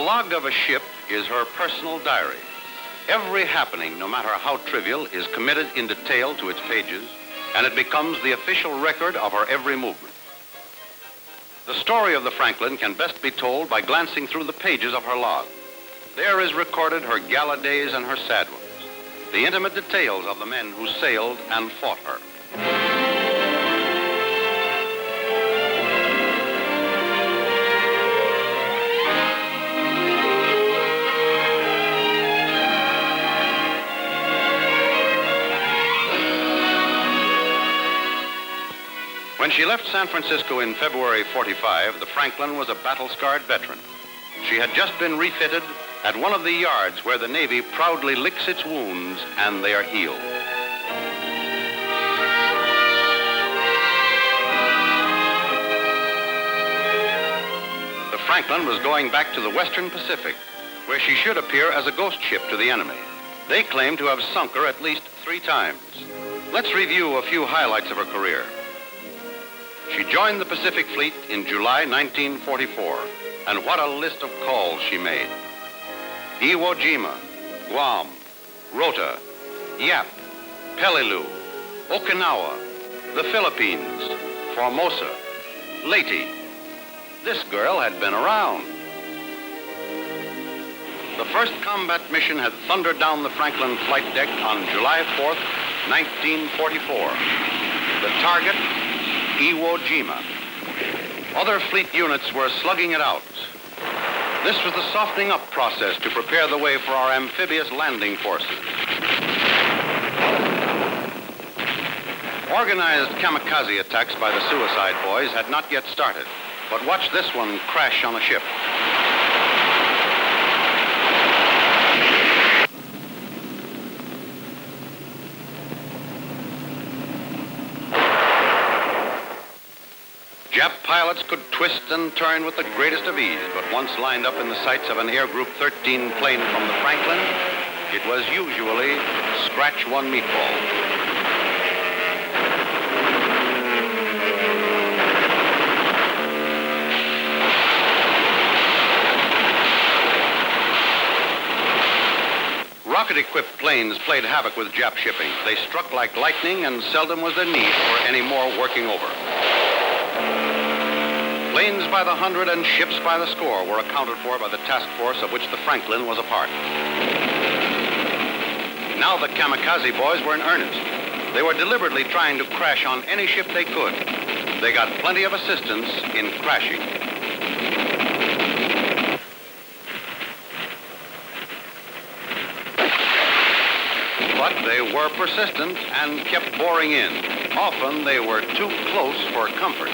log of a ship is her personal diary. Every happening, no matter how trivial, is committed in detail to its pages, and it becomes the official record of her every movement. The story of the Franklin can best be told by glancing through the pages of her log. There is recorded her gala days and her sad ones, the intimate details of the men who sailed and fought her. When she left San Francisco in February '45, the Franklin was a battle-scarred veteran. She had just been refitted at one of the yards where the Navy proudly licks its wounds and they are healed. The Franklin was going back to the Western Pacific, where she should appear as a ghost ship to the enemy. They claim to have sunk her at least 3 times. Let's review a few highlights of her career. She joined the Pacific Fleet in July 1944, and what a list of calls she made. Iwo Jima, Guam, Rota, Yap, Peleliu, Okinawa, the Philippines, Formosa, Leyte. This girl had been around. The first combat mission had thundered down the Franklin flight deck on July 4th, 1944. The target, Iwo Jima. Other fleet units were slugging it out. This was the softening up process to prepare the way for our amphibious landing forces. Organized kamikaze attacks by the suicide boys had not yet started, but watch this one crash on a ship. Jap pilots could twist and turn with the greatest of ease, but once lined up in the sights of an Air Group 13 plane from the Franklin, it was usually scratch one meatball. Rocket-equipped planes played havoc with Jap shipping. They struck like lightning, and seldom was there need for any more working over. Planes by the hundred and ships by the score were accounted for by the task force of which the Franklin was a part. Now the kamikaze boys were in earnest. They were deliberately trying to crash on any ship they could. They got plenty of assistance in crashing. But they were persistent and kept boring in. Often they were too close for comfort.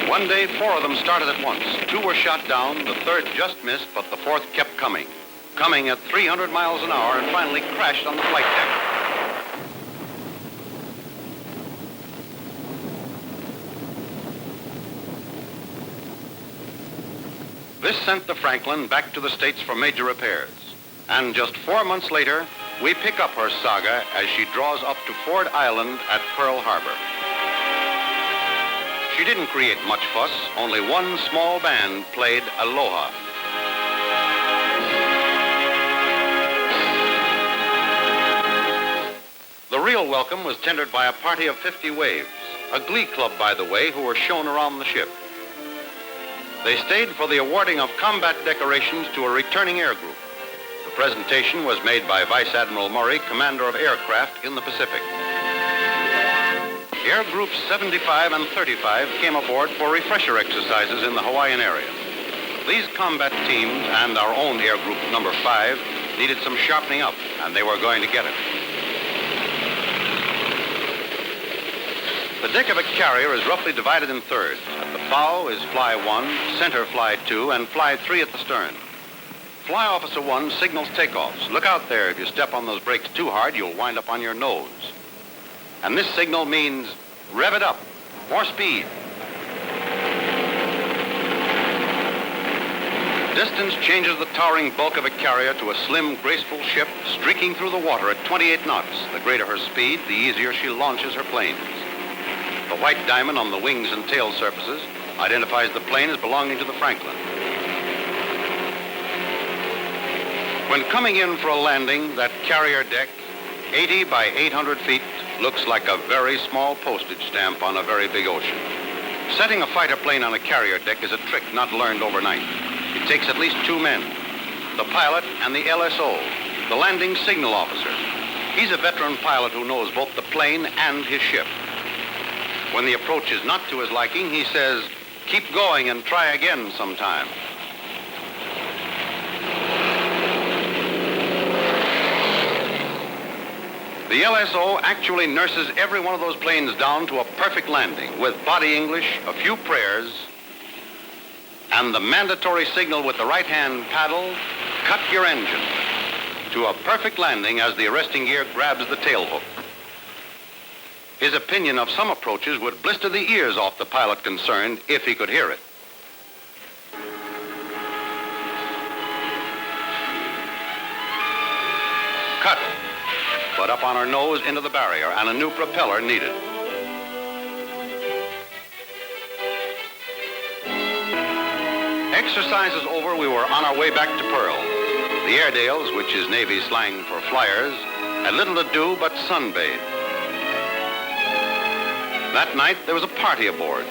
One day, 4 of them started at once. 2 were shot down, the 3rd just missed, but the 4th kept coming at 300 miles an hour, and finally crashed on the flight deck. This sent the Franklin back to the States for major repairs. And just 4 months later, we pick up her saga as she draws up to Ford Island at Pearl Harbor. She didn't create much fuss. Only one small band played Aloha. The real welcome was tendered by a party of 50 waves, a glee club, by the way, who were shown around the ship. They stayed for the awarding of combat decorations to a returning air group. The presentation was made by Vice Admiral Murray, commander of aircraft in the Pacific. Air Groups 75 and 35 came aboard for refresher exercises in the Hawaiian area. These combat teams and our own Air Group number 5 needed some sharpening up, and they were going to get it. The deck of a carrier is roughly divided in thirds. At the bow is Fly 1, Center Fly 2, and Fly 3 at the stern. Fly Officer 1 signals takeoffs. Look out there. If you step on those brakes too hard, you'll wind up on your nose. And this signal means rev it up, more speed. Distance changes the towering bulk of a carrier to a slim, graceful ship streaking through the water at 28 knots. The greater her speed, the easier she launches her planes. The white diamond on the wings and tail surfaces identifies the plane as belonging to the Franklin. When coming in for a landing, that carrier deck, 80 by 800 feet, looks like a very small postage stamp on a very big ocean. Setting a fighter plane on a carrier deck is a trick not learned overnight. It takes at least two men, the pilot and the LSO, the landing signal officer. He's a veteran pilot who knows both the plane and his ship. When the approach is not to his liking, he says, "Keep going and try again sometime." The LSO actually nurses every one of those planes down to a perfect landing with body English, a few prayers, and the mandatory signal with the right-hand paddle, "Cut your engine," to a perfect landing as the arresting gear grabs the tailhook. His opinion of some approaches would blister the ears off the pilot concerned if he could hear it. Cut. But up on her nose into the barrier and a new propeller needed. Exercises over, we were on our way back to Pearl. The Airedales, which is Navy slang for flyers, had little to do but sunbathe. That night, there was a party aboard.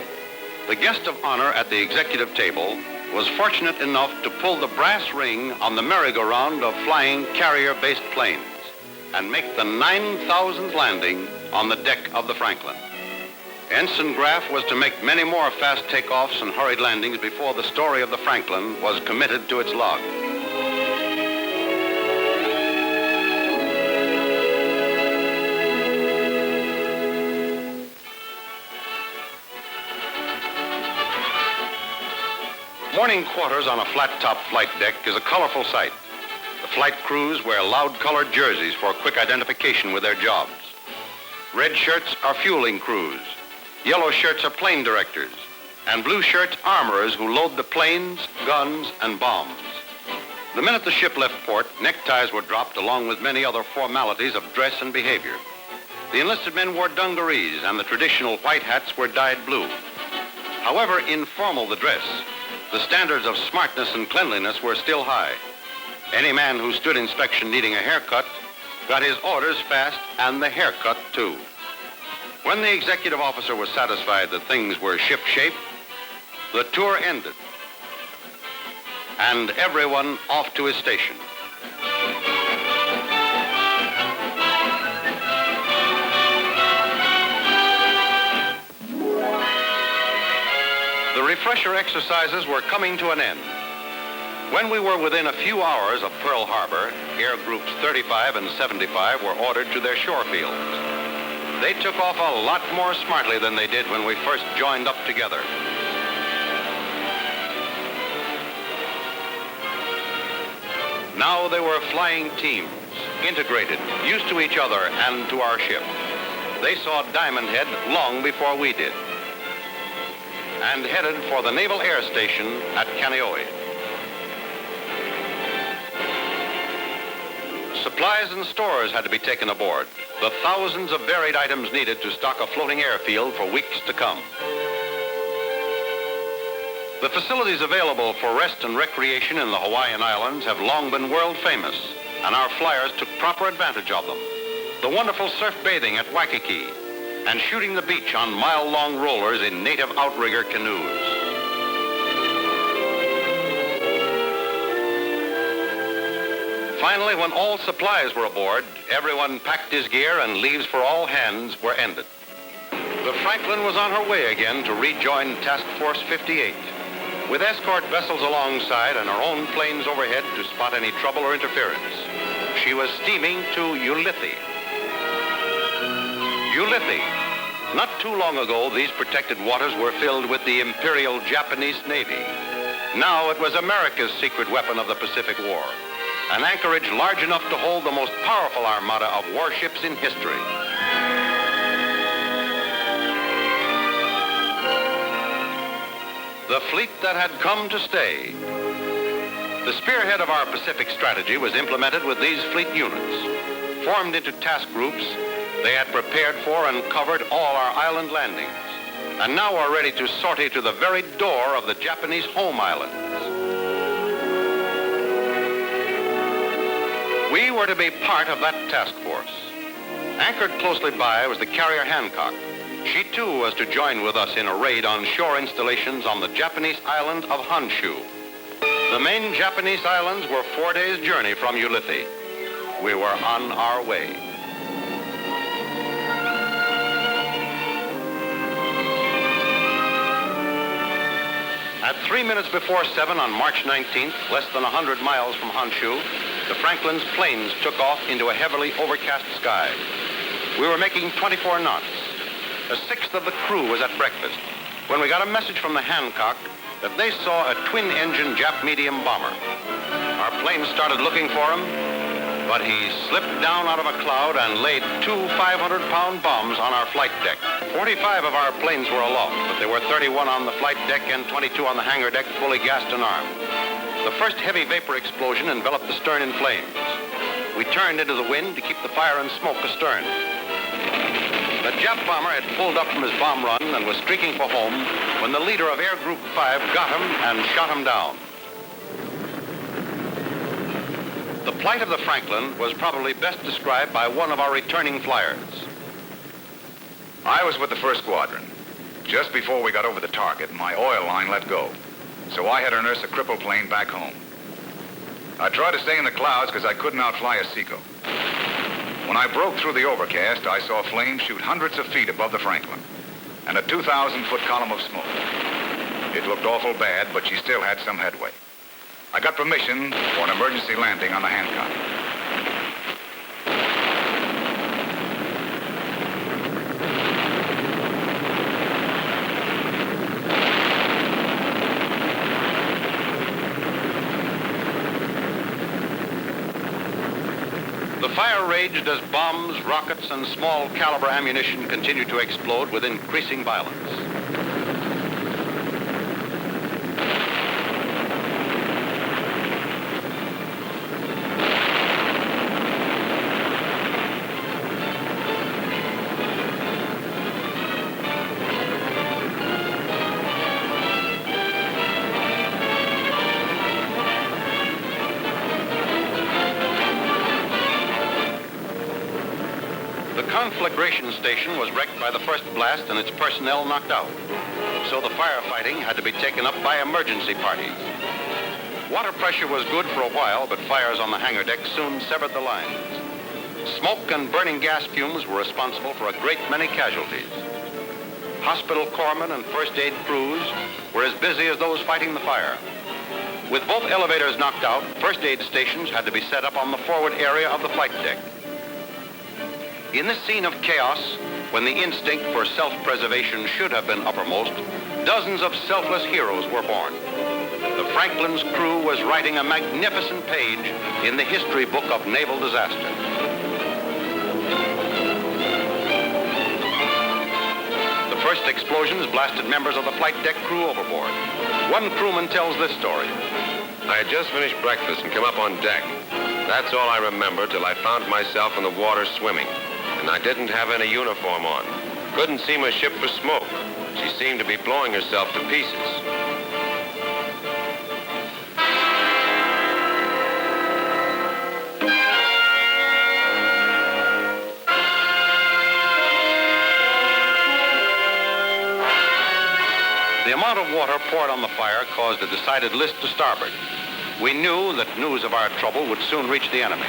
The guest of honor at the executive table was fortunate enough to pull the brass ring on the merry-go-round of flying carrier-based planes and make the 9,000th landing on the deck of the Franklin. Ensign Graff was to make many more fast takeoffs and hurried landings before the story of the Franklin was committed to its log. Morning quarters on a flat-top flight deck is a colorful sight. The flight crews wear loud-colored jerseys for quick identification with their jobs. Red shirts are fueling crews. Yellow shirts are plane directors. And blue shirts, armorers who load the planes, guns, and bombs. The minute the ship left port, neckties were dropped along with many other formalities of dress and behavior. The enlisted men wore dungarees, and the traditional white hats were dyed blue. However informal the dress, the standards of smartness and cleanliness were still high. Any man who stood inspection needing a haircut got his orders fast and the haircut too. When the executive officer was satisfied that things were ship-shape, the tour ended and everyone off to his station. The refresher exercises were coming to an end. When we were within a few hours of Pearl Harbor, air groups 35 and 75 were ordered to their shore fields. They took off a lot more smartly than they did when we first joined up together. Now they were flying teams, integrated, used to each other and to our ship. They saw Diamond Head long before we did, and headed for the Naval Air Station at Kaneohe. Supplies and stores had to be taken aboard, the thousands of varied items needed to stock a floating airfield for weeks to come. The facilities available for rest and recreation in the Hawaiian Islands have long been world famous, and our flyers took proper advantage of them. The wonderful surf bathing at Waikiki, and shooting the beach on mile-long rollers in native outrigger canoes. Finally, when all supplies were aboard, everyone packed his gear and leaves for all hands were ended. The Franklin was on her way again to rejoin Task Force 58, with escort vessels alongside and her own planes overhead to spot any trouble or interference. She was steaming to Ulithi. Ulithi. Not too long ago, these protected waters were filled with the Imperial Japanese Navy. Now it was America's secret weapon of the Pacific War, an anchorage large enough to hold the most powerful armada of warships in history. The fleet that had come to stay. The spearhead of our Pacific strategy was implemented with these fleet units. Formed into task groups, they had prepared for and covered all our island landings, and now are ready to sortie to the very door of the Japanese home islands. We were to be part of that task force. Anchored closely by was the carrier Hancock. She too was to join with us in a raid on shore installations on the Japanese island of Honshu. The main Japanese islands were 4 days' journey from Ulithi. We were on our way. At 3 minutes before 7 on March 19th, less than 100 miles from Honshu, the Franklin's planes took off into a heavily overcast sky. We were making 24 knots. A sixth of the crew was at breakfast when we got a message from the Hancock that they saw a twin-engine Jap medium bomber. Our plane started looking for him, but he slipped down out of a cloud and laid 2 500-pound bombs on our flight deck. 45 of our planes were aloft, but there were 31 on the flight deck and 22 on the hangar deck, fully gassed and armed. The first heavy vapor explosion enveloped the stern in flames. We turned into the wind to keep the fire and smoke astern. The Jap bomber had pulled up from his bomb run and was streaking for home when the leader of Air Group 5 got him and shot him down. The plight of the Franklin was probably best described by one of our returning flyers. I was with the first squadron. Just before we got over the target, my oil line let go. So I had to nurse a crippled plane back home. I tried to stay in the clouds because I couldn't outfly a Seagull. When I broke through the overcast, I saw flames shoot hundreds of feet above the Franklin and a 2,000-foot column of smoke. It looked awful bad, but she still had some headway. I got permission for an emergency landing on the Hancock. The fire raged as bombs, rockets, and small caliber ammunition continued to explode with increasing violence. The conflagration station was wrecked by the first blast and its personnel knocked out. So the firefighting had to be taken up by emergency parties. Water pressure was good for a while, but fires on the hangar deck soon severed the lines. Smoke and burning gas fumes were responsible for a great many casualties. Hospital corpsmen and first aid crews were as busy as those fighting the fire. With both elevators knocked out, first aid stations had to be set up on the forward area of the flight deck. In this scene of chaos, when the instinct for self-preservation should have been uppermost, dozens of selfless heroes were born. The Franklin's crew was writing a magnificent page in the history book of naval disaster. The first explosions blasted members of the flight deck crew overboard. One crewman tells this story. I had just finished breakfast and come up on deck. That's all I remember till I found myself in the water swimming. And I didn't have any uniform on. Couldn't see my ship for smoke. She seemed to be blowing herself to pieces. The amount of water poured on the fire caused a decided list to starboard. We knew that news of our trouble would soon reach the enemy.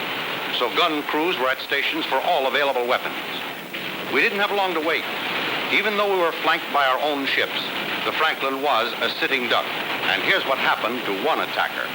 So gun crews were at stations for all available weapons. We didn't have long to wait. Even though we were flanked by our own ships, the Franklin was a sitting duck. And here's what happened to one attacker.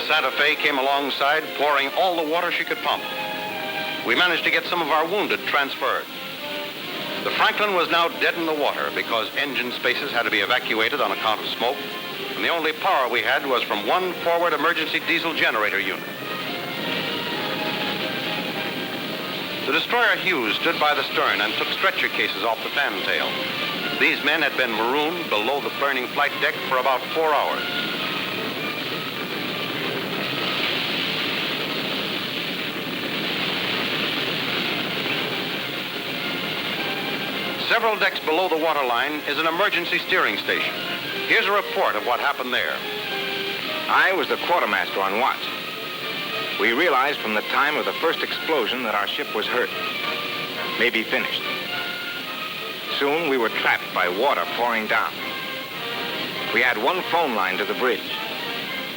Santa Fe came alongside, pouring all the water she could pump. We managed to get some of our wounded transferred. The Franklin was now dead in the water because engine spaces had to be evacuated on account of smoke, and the only power we had was from one forward emergency diesel generator unit. The destroyer Hughes stood by the stern and took stretcher cases off the fantail. These men had been marooned below the burning flight deck for about 4 hours. Several decks below the waterline is an emergency steering station. Here's a report of what happened there. I was the quartermaster on watch. We realized from the time of the first explosion that our ship was hurt, maybe finished. Soon we were trapped by water pouring down. We had one phone line to the bridge.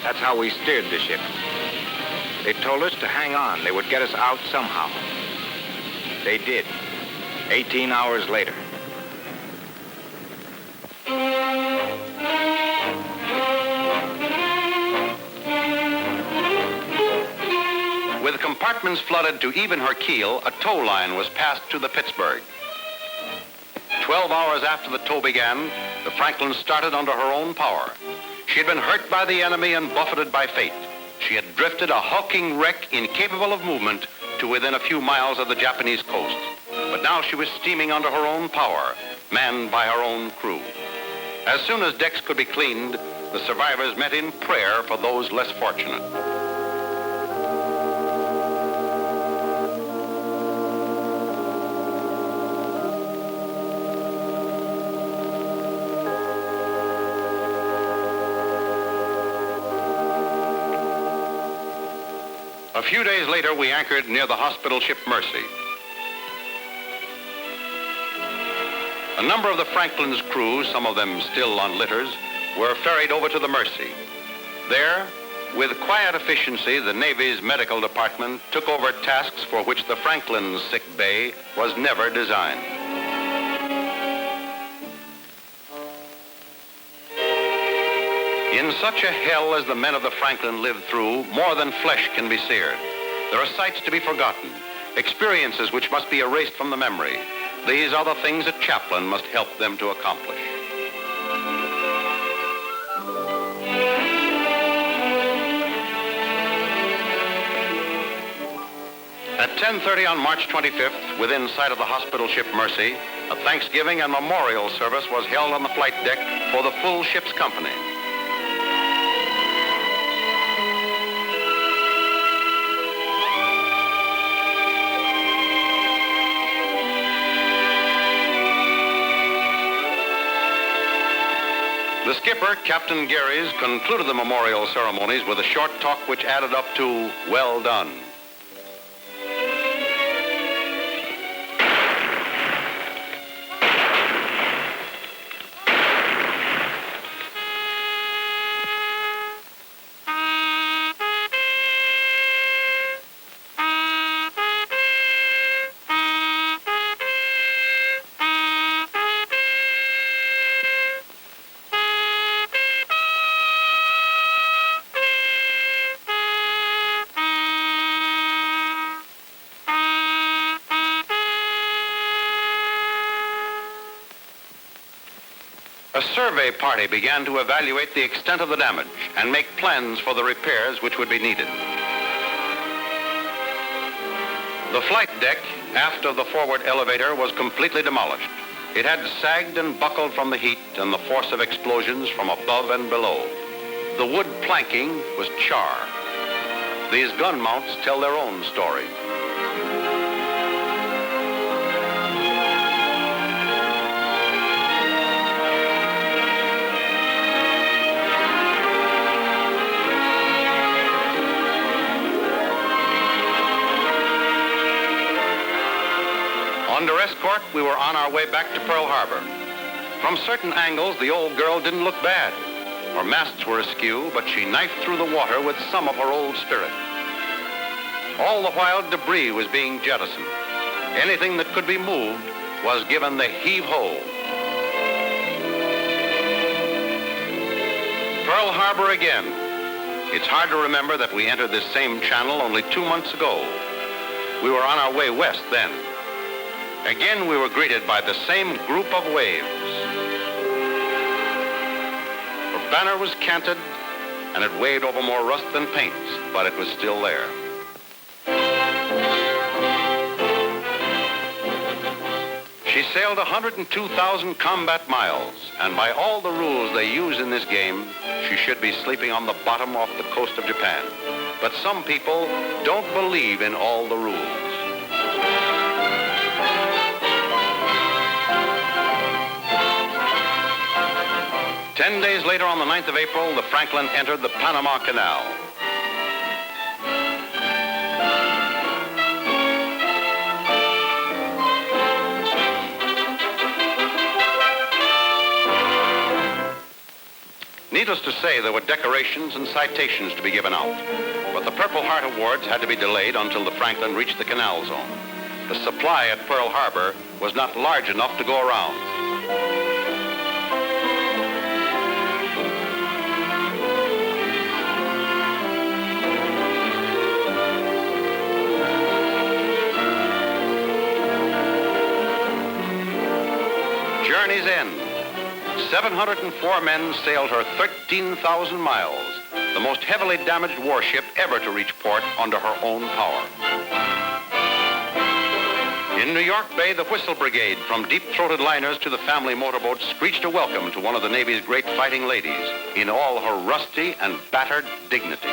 That's how we steered the ship. They told us to hang on. They would get us out somehow. They did. 18 hours later. With compartments flooded to even her keel, a tow line was passed to the Pittsburgh. 12 hours after the tow began, the Franklin started under her own power. She had been hurt by the enemy and buffeted by fate. She had drifted a hulking wreck incapable of movement to within a few miles of the Japanese coast. But now she was steaming under her own power, manned by her own crew. As soon as decks could be cleaned, the survivors met in prayer for those less fortunate. A few days later, we anchored near the hospital ship Mercy. A number of the Franklin's crew, some of them still on litters, were ferried over to the Mercy. There, with quiet efficiency, the Navy's medical department took over tasks for which the Franklin's sick bay was never designed. In such a hell as the men of the Franklin lived through, more than flesh can be seared. There are sights to be forgotten, experiences which must be erased from the memory. These are the things a chaplain must help them to accomplish. At 10:30 on March 25th, within sight of the hospital ship Mercy, a Thanksgiving and memorial service was held on the flight deck for the full ship's company. The skipper, Captain Garys, concluded the memorial ceremonies with a short talk which added up to, "Well done." A survey party began to evaluate the extent of the damage and make plans for the repairs which would be needed. The flight deck, aft of the forward elevator, was completely demolished. It had sagged and buckled from the heat and the force of explosions from above and below. The wood planking was char. These gun mounts tell their own story. Under escort, we were on our way back to Pearl Harbor. From certain angles, the old girl didn't look bad. Her masts were askew, but she knifed through the water with some of her old spirit. All the while, debris was being jettisoned. Anything that could be moved was given the heave-ho. Pearl Harbor again. It's hard to remember that we entered this same channel only 2 months ago. We were on our way west then. Again, we were greeted by the same group of waves. Her banner was canted, and it waved over more rust than paint, but it was still there. She sailed 102,000 combat miles, and by all the rules they use in this game, she should be sleeping on the bottom off the coast of Japan. But some people don't believe in all the rules. Ten days later, on the 9th of April, the Franklin entered the Panama Canal. Needless to say, there were decorations and citations to be given out, but the Purple Heart Awards had to be delayed until the Franklin reached the canal zone. The supply at Pearl Harbor was not large enough to go around. Journey's End. 704 men sailed her 13,000 miles, the most heavily damaged warship ever to reach port under her own power. In New York Bay, the Whistle Brigade, from deep-throated liners to the family motorboats, screeched a welcome to one of the Navy's great fighting ladies in all her rusty and battered dignity.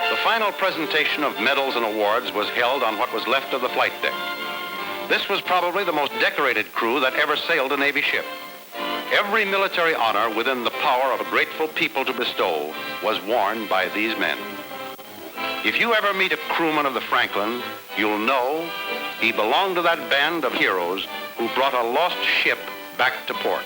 The final presentation of medals and awards was held on what was left of the flight deck. This was probably the most decorated crew that ever sailed a Navy ship. Every military honor within the power of a grateful people to bestow was worn by these men. If you ever meet a crewman of the Franklin, you'll know he belonged to that band of heroes who brought a lost ship back to port.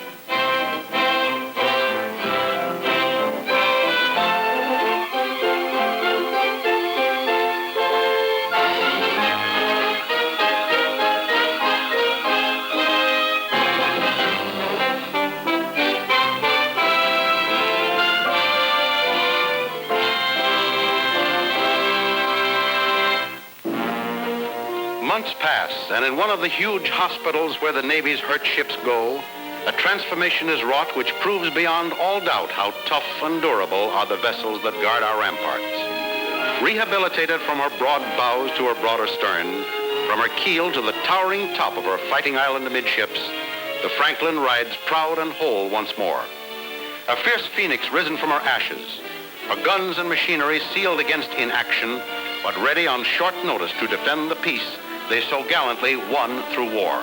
Months pass, and in one of the huge hospitals where the Navy's hurt ships go, a transformation is wrought which proves beyond all doubt how tough and durable are the vessels that guard our ramparts. Rehabilitated from her broad bows to her broader stern, from her keel to the towering top of her fighting island amidships, the Franklin rides proud and whole once more. A fierce phoenix risen from her ashes, her guns and machinery sealed against inaction, but ready on short notice to defend the peace they so gallantly won through war.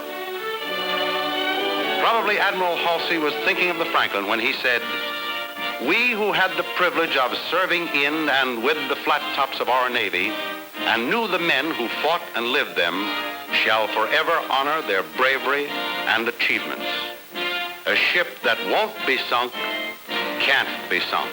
Probably Admiral Halsey was thinking of the Franklin when he said, "We who had the privilege of serving in and with the flat tops of our Navy and knew the men who fought and lived them shall forever honor their bravery and achievements. A ship that won't be sunk can't be sunk."